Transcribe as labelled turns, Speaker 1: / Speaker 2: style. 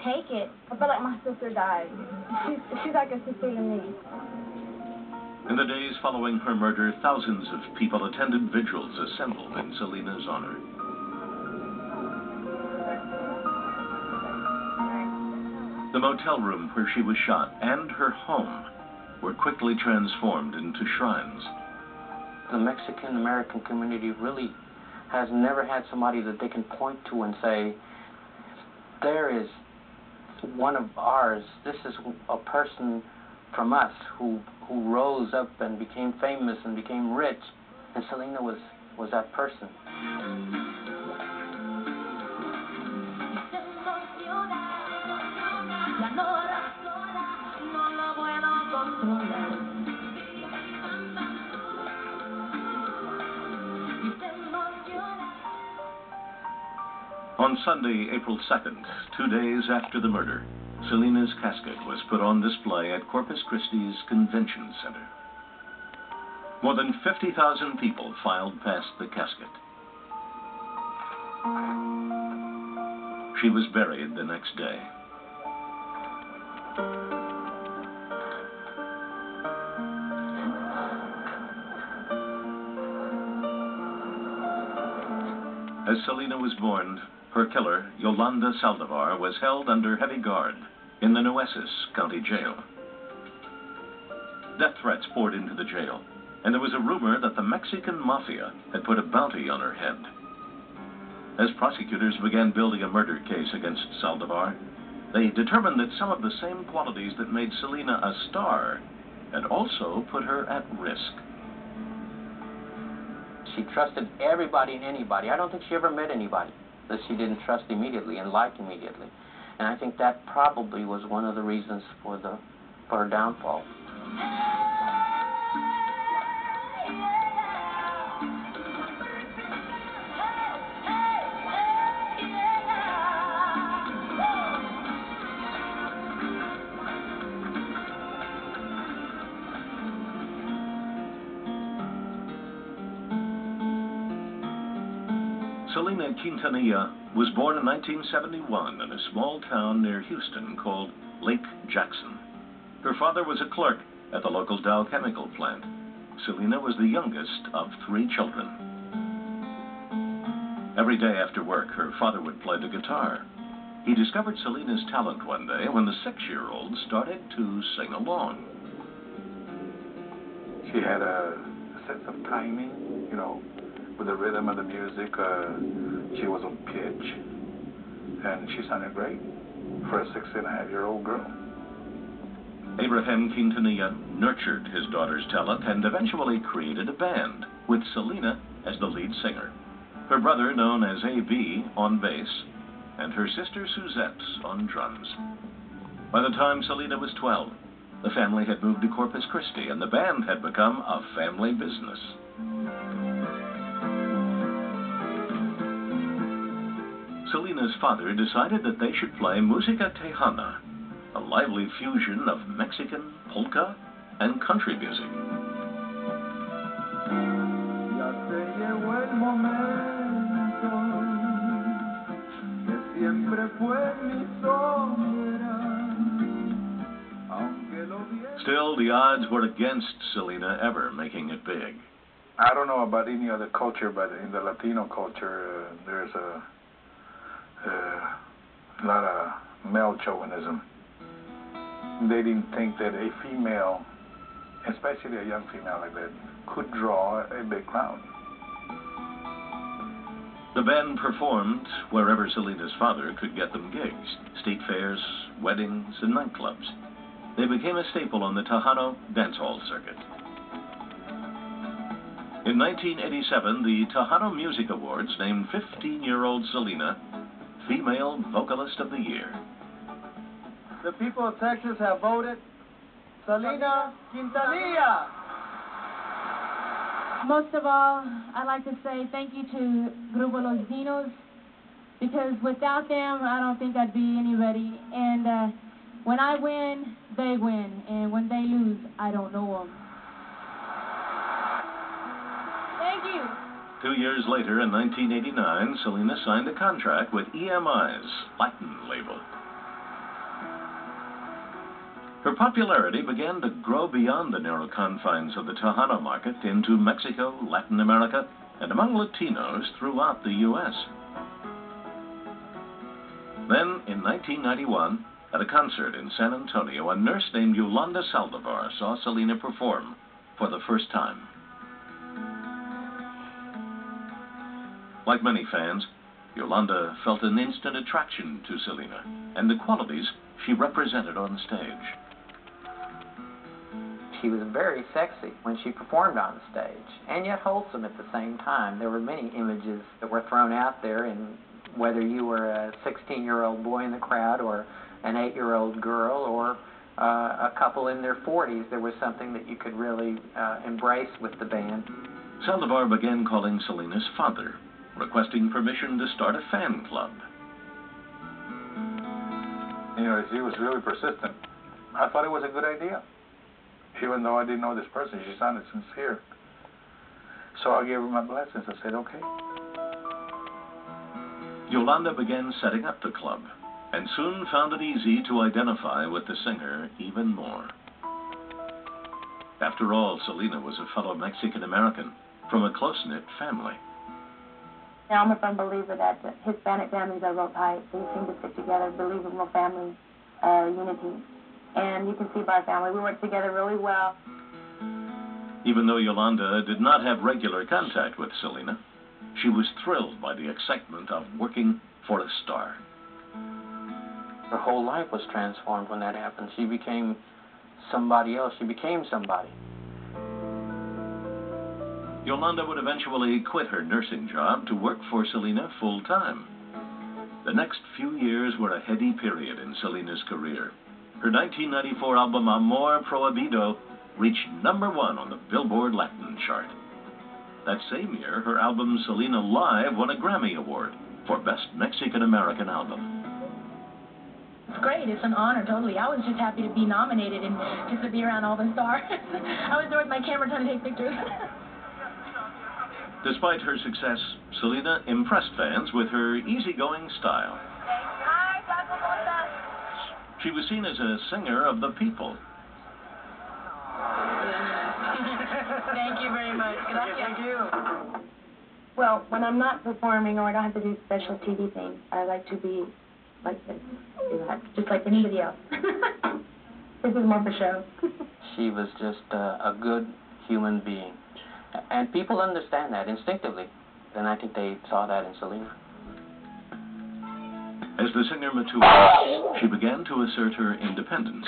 Speaker 1: take it. I feel like my sister died. She's like a sister to me.
Speaker 2: In the days following her murder, thousands of people attended vigils assembled in Selena's honor. The motel room where she was shot and her home were quickly transformed into shrines.
Speaker 3: The Mexican-American community really has never had somebody that they can point to and say, there is one of ours, this is a person from us who rose up and became famous and became rich, and Selena was that person.
Speaker 2: On Sunday, April 2nd, 2 days after the murder, Selena's casket was put on display at Corpus Christi's Convention Center. More than 50,000 people filed past the casket. She was buried the next day. As Selena was born, her killer, Yolanda Saldivar, was held under heavy guard in the Nueces County Jail. Death threats poured into the jail, and there was a rumor that the Mexican mafia had put a bounty on her head. As prosecutors began building a murder case against Saldivar, they determined that some of the same qualities that made Selena a star had also put her at risk.
Speaker 3: She trusted everybody and anybody. I don't think she ever met anybody that she didn't trust immediately and like immediately. And I think that probably was one of the reasons for her downfall.
Speaker 2: Selena Quintanilla was born in 1971 in a small town near Houston called Lake Jackson. Her father was a clerk at the local Dow chemical plant. Selena was the youngest of 3 children. Every day after work, her father would play the guitar. He discovered Selena's talent one day when the 6-year-old started to sing along.
Speaker 4: She had a sense of timing, you know, with the rhythm of the music. She was on pitch, and she sounded great for a 6-and-a-half-year-old girl.
Speaker 2: Abraham Quintanilla nurtured his daughter's talent and eventually created a band with Selena as the lead singer, her brother, known as A.B., on bass, and her sister Suzette on drums. By the time Selena was 12, the family had moved to Corpus Christi, and the band had become a family business. Selena's father decided that they should play Música Tejana, a lively fusion of Mexican, polka, and country music. Still, the odds were against Selena ever making it big.
Speaker 4: I don't know about any other culture, but in the Latino culture, there's a lot of male chauvinism. They didn't think that a female, especially a young female like that, could draw a big crowd.
Speaker 2: The band performed wherever Selena's father could get them gigs, state fairs, weddings, and nightclubs. They became a staple on the Tejano dance hall circuit. In 1987, the Tejano Music Awards named 15-year-old Selena Female Vocalist of the Year.
Speaker 5: The people of Texas have voted Selena Quintanilla.
Speaker 1: Most of all, I'd like to say thank you to Grupo Los Dinos, because without them, I don't think I'd be anybody. And when I win, they win. And when they lose, I don't know them. Thank you.
Speaker 2: 2 years later, in 1989, Selena signed a contract with EMI's Latin label. Her popularity began to grow beyond the narrow confines of the Tejano market into Mexico, Latin America, and among Latinos throughout the U.S. Then, in 1991, at a concert in San Antonio, a nurse named Yolanda Saldivar saw Selena perform for the first time. Like many fans, Yolanda felt an instant attraction to Selena and the qualities she represented on stage.
Speaker 3: She was very sexy when she performed on the stage, and yet wholesome at the same time. There were many images that were thrown out there, and whether you were a 16-year-old boy in the crowd or an 8-year-old girl or a couple in their 40s, there was something that you could really embrace with the band.
Speaker 2: Saldivar began calling Selena's father, requesting permission to start a fan club.
Speaker 4: You know, he was really persistent. I thought it was a good idea. Even though I didn't know this person, she sounded sincere. So I gave her my blessings. I said, okay.
Speaker 2: Yolanda began setting up the club, and soon found it easy to identify with the singer even more. After all, Selena was a fellow Mexican-American from a close-knit family.
Speaker 6: Now, I'm a firm believer that Hispanic families are real tight. They seem to stick together, believe in real family unity. And you can see by our family, we work together really well.
Speaker 2: Even though Yolanda did not have regular contact with Selena, she was thrilled by the excitement of working for a star.
Speaker 3: Her whole life was transformed when that happened. She became somebody else. She became somebody.
Speaker 2: Yolanda would eventually quit her nursing job to work for Selena full-time. The next few years were a heady period in Selena's career. Her 1994 album Amor Prohibido reached #1 on the Billboard Latin chart. That same year, her album Selena Live won a Grammy Award for Best Mexican-American Album.
Speaker 1: It's great. It's an honor, totally. I was just happy to be nominated and just to be around all the stars. I was there with my camera trying to take pictures.
Speaker 2: Despite her success, Selena impressed fans with her easygoing style. She was seen as a singer of the people.
Speaker 1: Thank you very much.
Speaker 5: Thank you.
Speaker 6: Well, when I'm not performing or I don't have to do special TV things, I like to be like this, just like anybody else. This is more for show.
Speaker 3: She was just a good human being. And people understand that instinctively. And I think they saw that in Selena.
Speaker 2: As the singer matured, she began to assert her independence